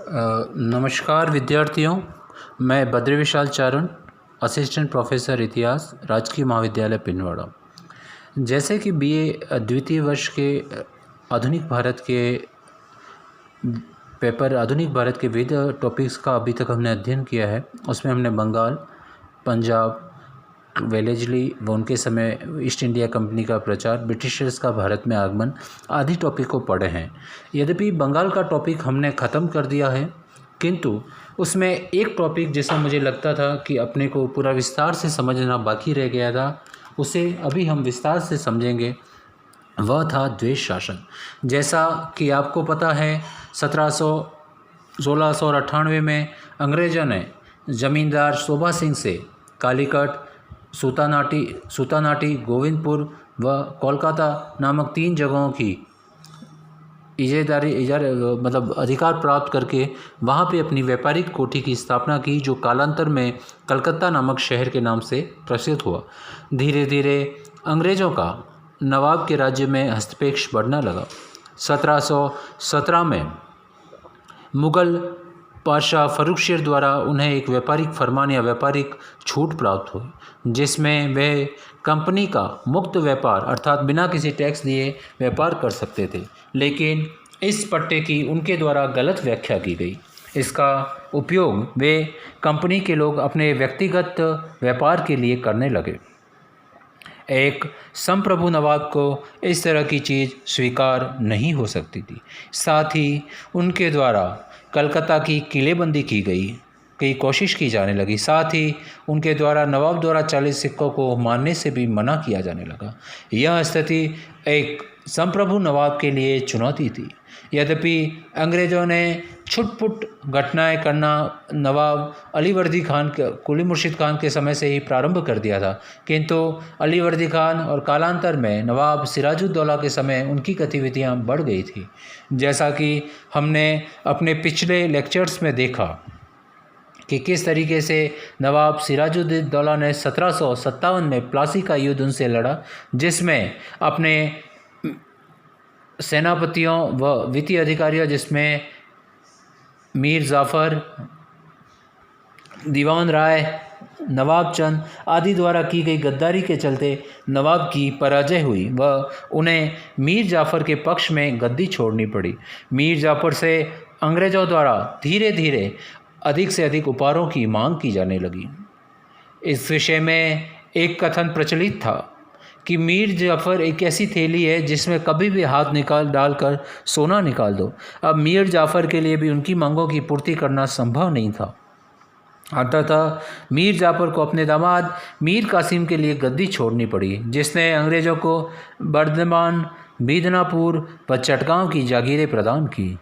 नमस्कार विद्यार्थियों, मैं बद्री विशाल चारण, असिस्टेंट प्रोफेसर इतिहास, राजकीय महाविद्यालय पिंडवाड़ा। जैसे कि बीए द्वितीय वर्ष के आधुनिक भारत के विविध टॉपिक्स का अभी तक हमने अध्ययन किया है। उसमें हमने बंगाल, पंजाब, वेलेस्ली व उनके समय ईस्ट इंडिया कंपनी का प्रचार, ब्रिटिशर्स का भारत में आगमन आदि टॉपिक को पढ़े हैं। यद्यपि बंगाल का टॉपिक हमने ख़त्म कर दिया है, किंतु उसमें एक टॉपिक जैसा मुझे लगता था कि अपने को पूरा विस्तार से समझना बाकी रह गया था, उसे अभी हम विस्तार से समझेंगे। वह था द्वेष शासन। जैसा कि आपको पता है, 1698 में अंग्रेज़ों ने ज़मींदार शोभा सिंह से कालीकट, सूतानाटी, गोविंदपुर व कोलकाता नामक 3 जगहों की अधिकार प्राप्त करके वहाँ पे अपनी व्यापारिक कोठी की स्थापना की, जो कालांतर में कलकत्ता नामक शहर के नाम से प्रसिद्ध हुआ। धीरे धीरे अंग्रेज़ों का नवाब के राज्य में हस्तक्षेप बढ़ने लगा। 1717 में मुग़ल पातशाह फर्रुखशीर द्वारा उन्हें एक व्यापारिक फरमान या व्यापारिक छूट प्राप्त हुई, जिसमें वे कंपनी का मुक्त व्यापार अर्थात बिना किसी टैक्स दिए व्यापार कर सकते थे। लेकिन इस पट्टे की उनके द्वारा गलत व्याख्या की गई। इसका उपयोग वे कंपनी के लोग अपने व्यक्तिगत व्यापार के लिए करने लगे। एक संप्रभु नवाब को इस तरह की चीज़ स्वीकार नहीं हो सकती थी। साथ ही उनके द्वारा कलकत्ता की किलेबंदी की कोशिश की जाने लगी। साथ ही उनके द्वारा नवाब द्वारा 40 सिक्कों को मानने से भी मना किया जाने लगा। यह स्थिति एक संप्रभु नवाब के लिए चुनौती थी। यद्यपि अंग्रेज़ों ने छुटपुट घटनाएं करना नवाब कुली मुर्शिद खान के समय से ही प्रारंभ कर दिया था, किंतु अलीवर्दी खान और कालांतर में नवाब सिराजुद्दौला के समय उनकी गतिविधियां बढ़ गई थी। जैसा कि हमने अपने पिछले लेक्चर्स में देखा कि किस तरीके से नवाब सिराजुद्दौला ने 1757 में प्लासी का युद्ध उनसे लड़ा, जिसमें अपने सेनापतियों व वित्तीय अधिकारियों, जिसमें मीर जाफ़र, दीवान राय, नवाब चंद आदि द्वारा की गई गद्दारी के चलते नवाब की पराजय हुई व उन्हें मीर जाफ़र के पक्ष में गद्दी छोड़नी पड़ी। मीर जाफ़र से अंग्रेज़ों द्वारा धीरे धीरे अधिक से अधिक उपहारों की मांग की जाने लगी। इस विषय में एक कथन प्रचलित था कि मीर जाफ़र एक ऐसी थैली है जिसमें कभी भी हाथ डालकर सोना निकाल दो। अब मीर जाफ़र के लिए भी उनकी मांगों की पूर्ति करना संभव नहीं था। अतः मीर जाफ़र को अपने दामाद मीर कासिम के लिए गद्दी छोड़नी पड़ी, जिसने अंग्रेज़ों को बर्धमान, बीदनापुर व चटगांव की जागीरें प्रदान की।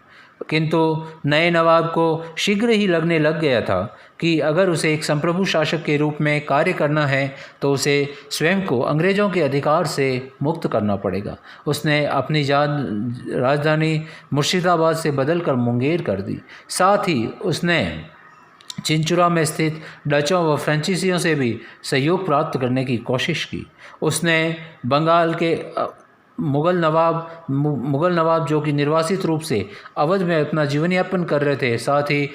किंतु नए नवाब को शीघ्र ही लगने लग गया था कि अगर उसे एक संप्रभु शासक के रूप में कार्य करना है तो उसे स्वयं को अंग्रेज़ों के अधिकार से मुक्त करना पड़ेगा। उसने अपनी राजधानी मुर्शिदाबाद से बदलकर मुंगेर कर दी। साथ ही उसने चिंचुरा में स्थित डचों व फ्रेंचीसियों से भी सहयोग प्राप्त करने की कोशिश की। उसने बंगाल के मुग़ल नवाब जो कि निर्वासित रूप से अवध में अपना जीवन यापन कर रहे थे, साथ ही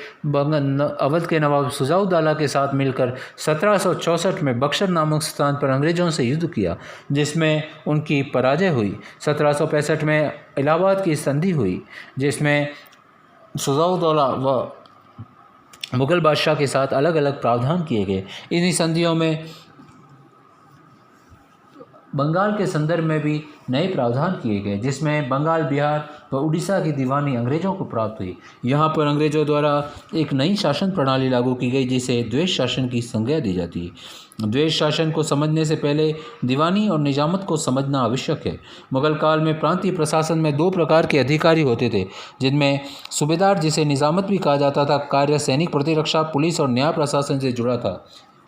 अवध के नवाब शुजाउद्दौला के साथ मिलकर 1764 में बक्सर नामक स्थान पर अंग्रेज़ों से युद्ध किया, जिसमें उनकी पराजय हुई। 1765 में इलाहाबाद की संधि हुई, जिसमें शुजाउद्दौला व मुग़ल बादशाह के साथ अलग अलग प्रावधान किए गए। इन्हीं संधियों में बंगाल के संदर्भ में भी नए प्रावधान किए गए, जिसमें बंगाल, बिहार व उड़ीसा की दीवानी अंग्रेज़ों को प्राप्त हुई। यहाँ पर अंग्रेज़ों द्वारा एक नई शासन प्रणाली लागू की गई, जिसे द्वेष शासन की संज्ञा दी जाती है। द्वेष शासन को समझने से पहले दीवानी और निजामत को समझना आवश्यक है। मुग़ल काल में प्रांतीय प्रशासन में 2 प्रकार के अधिकारी होते थे, जिनमें सूबेदार, जिसे निजामत भी कहा जाता था, कार्य सैनिक प्रतिरक्षा, पुलिस और न्याय प्रशासन से जुड़ा था।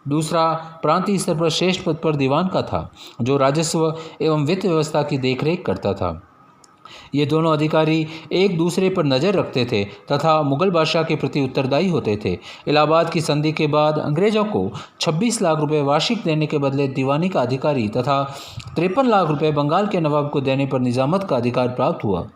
दूसरा प्रांतीय स्तर पर श्रेष्ठ पद पर दीवान का था, जो राजस्व एवं वित्त व्यवस्था की देखरेख करता था। ये दोनों अधिकारी एक दूसरे पर नज़र रखते थे तथा मुग़ल बादशाह के प्रति उत्तरदायी होते थे। इलाहाबाद की संधि के बाद अंग्रेज़ों को 26 लाख रुपए वार्षिक देने के बदले दीवानी का अधिकारी तथा 53 लाख रुपए बंगाल के नवाब को देने पर निजामत का अधिकार प्राप्त हुआ।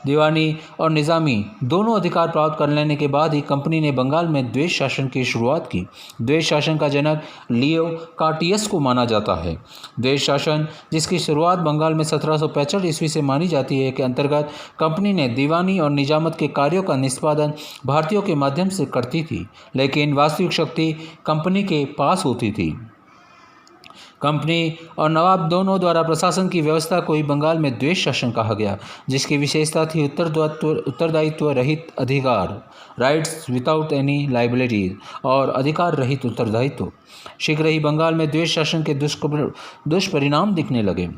दीवानी और निज़ामी दोनों अधिकार प्राप्त कर लेने के बाद ही कंपनी ने बंगाल में द्वेष शासन की शुरुआत की। द्वेष शासन का जनक लियो कार्टियस को माना जाता है। द्वेष शासन, जिसकी शुरुआत बंगाल में 1765 ईस्वी से मानी जाती है, के अंतर्गत कंपनी ने दीवानी और निजामत के कार्यों का निष्पादन भारतीयों के माध्यम से करती थी, लेकिन वास्तविक शक्ति कंपनी के पास होती थी। कंपनी और नवाब दोनों द्वारा प्रशासन की व्यवस्था को ही बंगाल में द्वेष शासन कहा गया, जिसकी विशेषता थी उत्तरदायित्व रहित अधिकार, राइट्स विदाउट एनी लाइबिलिटीज, और अधिकार रहित उत्तरदायित्व। शीघ्र ही बंगाल में द्वेष शासन के दुष्परिणाम दिखने लगे।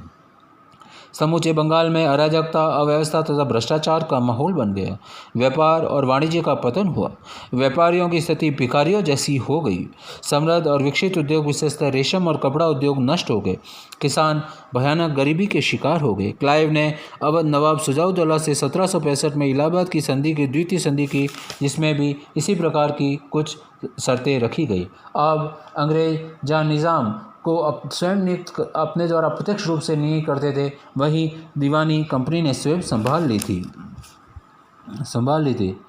समूचे बंगाल में अराजकता, अव्यवस्था तथा भ्रष्टाचार का माहौल बन गया। व्यापार और वाणिज्य का पतन हुआ। व्यापारियों की स्थिति भिखारियों जैसी हो गई। समृद्ध और विकसित उद्योग, विशेषतः रेशम और कपड़ा उद्योग, नष्ट हो गए। किसान भयानक गरीबी के शिकार हो गए। क्लाइव ने अवध नवाब सुजाउद्दौला से 1765 में इलाहाबाद की संधि की द्वितीय संधि की, जिसमें भी इसी प्रकार की कुछ शर्तें रखी गई। अब अंग्रेज जहाँ निज़ाम को स्वयं नियुक्त अपने द्वारा प्रत्यक्ष रूप से नहीं करते थे, वही दीवानी कंपनी ने स्वयं संभाल ली थी।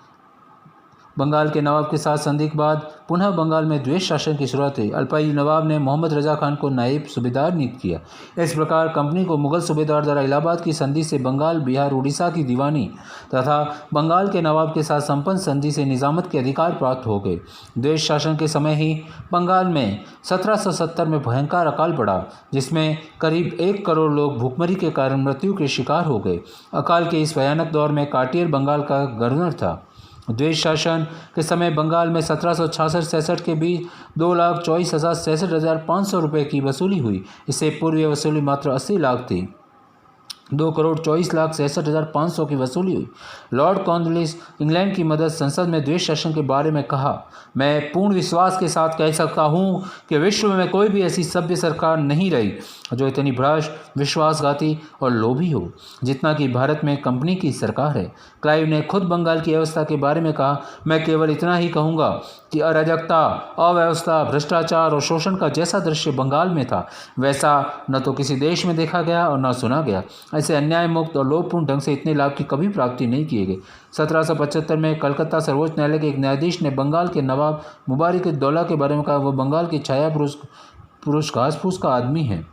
बंगाल के नवाब के साथ संधि के बाद पुनः बंगाल में द्वेष शासन की शुरुआत हुई। अल्पायु नवाब ने मोहम्मद रजा खान को नायब सूबेदार नियुक्त किया। इस प्रकार कंपनी को मुगल सूबेदार द्वारा इलाहाबाद की संधि से बंगाल, बिहार, उड़ीसा की दीवानी तथा बंगाल के नवाब के साथ संपन्न संधि से निजामत के अधिकार प्राप्त हो गए। द्वेष शासन के समय ही बंगाल में 1770 में भयंकर अकाल पड़ा, जिसमें करीब 1 करोड़ लोग भूखमरी के कारण मृत्यु के शिकार हो गए। अकाल के इस भयानक दौर में कार्टियर बंगाल का गवर्नर था। द्वेष शासन के समय बंगाल में 1766-67 के बीच 2,24,66,500 रुपये की वसूली हुई। इससे पूर्व यह वसूली मात्र 80 लाख थी। 2,24,66,500 की वसूली हुई। लॉर्ड कॉर्नवालिस इंग्लैंड की मदद संसद में द्वेष शासन के बारे में कहा, मैं पूर्ण विश्वास के साथ कह सकता हूँ कि विश्व में कोई भी ऐसी सभ्य सरकार नहीं रही जो इतनी भ्रष्ट, विश्वासघाती और लोभी हो जितना कि भारत में कंपनी की सरकार है। क्लाइव ने खुद बंगाल की अवस्था के बारे में कहा, मैं केवल इतना ही कहूँगा कि अराजकता, अव्यवस्था, भ्रष्टाचार और शोषण का जैसा दृश्य बंगाल में था, वैसा न तो किसी देश में देखा गया और न सुना गया। ऐसे अन्याय मुक्त और लोभपूर्ण ढंग से इतने लाभ की कभी प्राप्ति नहीं किए गए। 1775 में कलकत्ता सर्वोच्च न्यायालय के एक न्यायाधीश ने बंगाल के नवाब मुबारक-उद-दौला के बारे में कहा, वह बंगाल की छाया पुरुष घास फूस का आदमी है।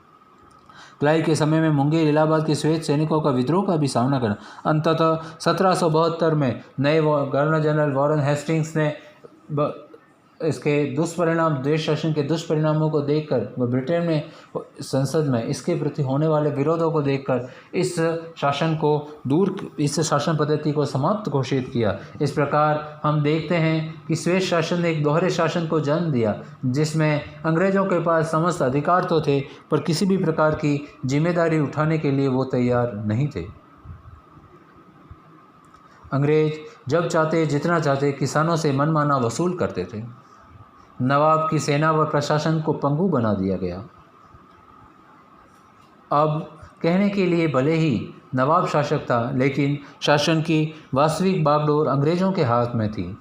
क्लाइव के समय में मुंगेर, इलाहाबाद के श्वेत सैनिकों का विद्रोह का भी सामना करना। अंततः 1772 में नए गवर्नर जनरल वॉरेन हेस्टिंग्स ने इसके दुष्परिणाम, द्वेष शासन के दुष्परिणामों को देखकर वह ब्रिटेन में संसद में इसके प्रति होने वाले विरोधों को देखकर इस शासन पद्धति को समाप्त घोषित किया। इस प्रकार हम देखते हैं कि श्वेत शासन ने एक दोहरे शासन को जन्म दिया, जिसमें अंग्रेजों के पास समस्त अधिकार तो थे, पर किसी भी प्रकार की जिम्मेदारी उठाने के लिए वो तैयार नहीं थे। अंग्रेज जब चाहते, जितना चाहते, किसानों से मनमाना वसूल करते थे। नवाब की सेना व प्रशासन को पंगु बना दिया गया। अब कहने के लिए भले ही नवाब शासक था, लेकिन शासन की वास्तविक बागडोर अंग्रेजों के हाथ में थी।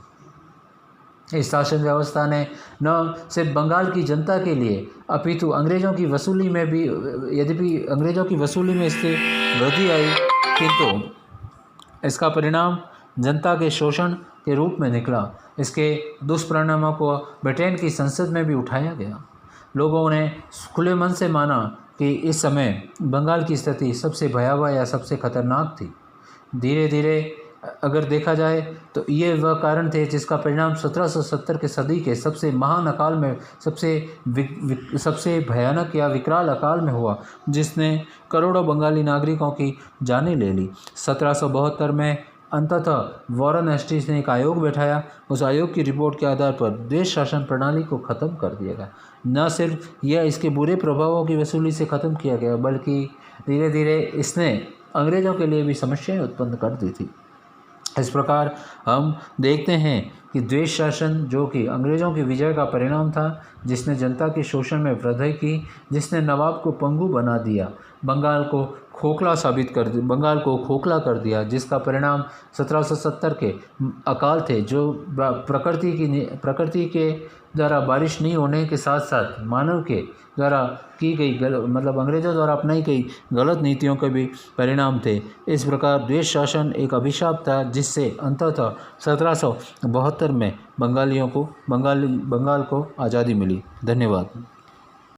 इस शासन व्यवस्था ने न सिर्फ बंगाल की जनता के लिए अपितु अंग्रेजों की वसूली में भी, यद्यपि अंग्रेजों की वसूली में इससे वृद्धि आई, किंतु इसका परिणाम जनता के शोषण के रूप में निकला। इसके दुष्परिणामों को ब्रिटेन की संसद में भी उठाया गया। लोगों ने खुले मन से माना कि इस समय बंगाल की स्थिति सबसे भयावह या सबसे खतरनाक थी। धीरे धीरे अगर देखा जाए तो ये वह कारण थे जिसका परिणाम 1770 के सदी के सबसे महान अकाल में, सबसे भयानक या विकराल अकाल में हुआ, जिसने करोड़ों बंगाली नागरिकों की जानें ले ली। 1772 में अंततः वॉरेन हेस्टिंग्स ने एक आयोग बैठाया। उस आयोग की रिपोर्ट के आधार पर देश शासन प्रणाली को ख़त्म कर दिया गया। न सिर्फ यह इसके बुरे प्रभावों की वसूली से ख़त्म किया गया, बल्कि धीरे धीरे इसने अंग्रेज़ों के लिए भी समस्याएं उत्पन्न कर दी थी। इस प्रकार हम देखते हैं कि द्वेष शासन, जो कि अंग्रेज़ों की विजय का परिणाम था, जिसने जनता के शोषण में वृद्धि की, जिसने नवाब को पंगु बना दिया, बंगाल को बंगाल को खोखला कर दिया, जिसका परिणाम 1770 के अकाल थे, जो प्रकृति के द्वारा बारिश नहीं होने के साथ साथ मानव के द्वारा की गई अंग्रेज़ों द्वारा अपनाई गई गलत नीतियों के भी परिणाम थे। इस प्रकार द्वेष शासन एक अभिशाप था, जिससे अंततः 1772 में बंगाल को आज़ादी मिली। धन्यवाद।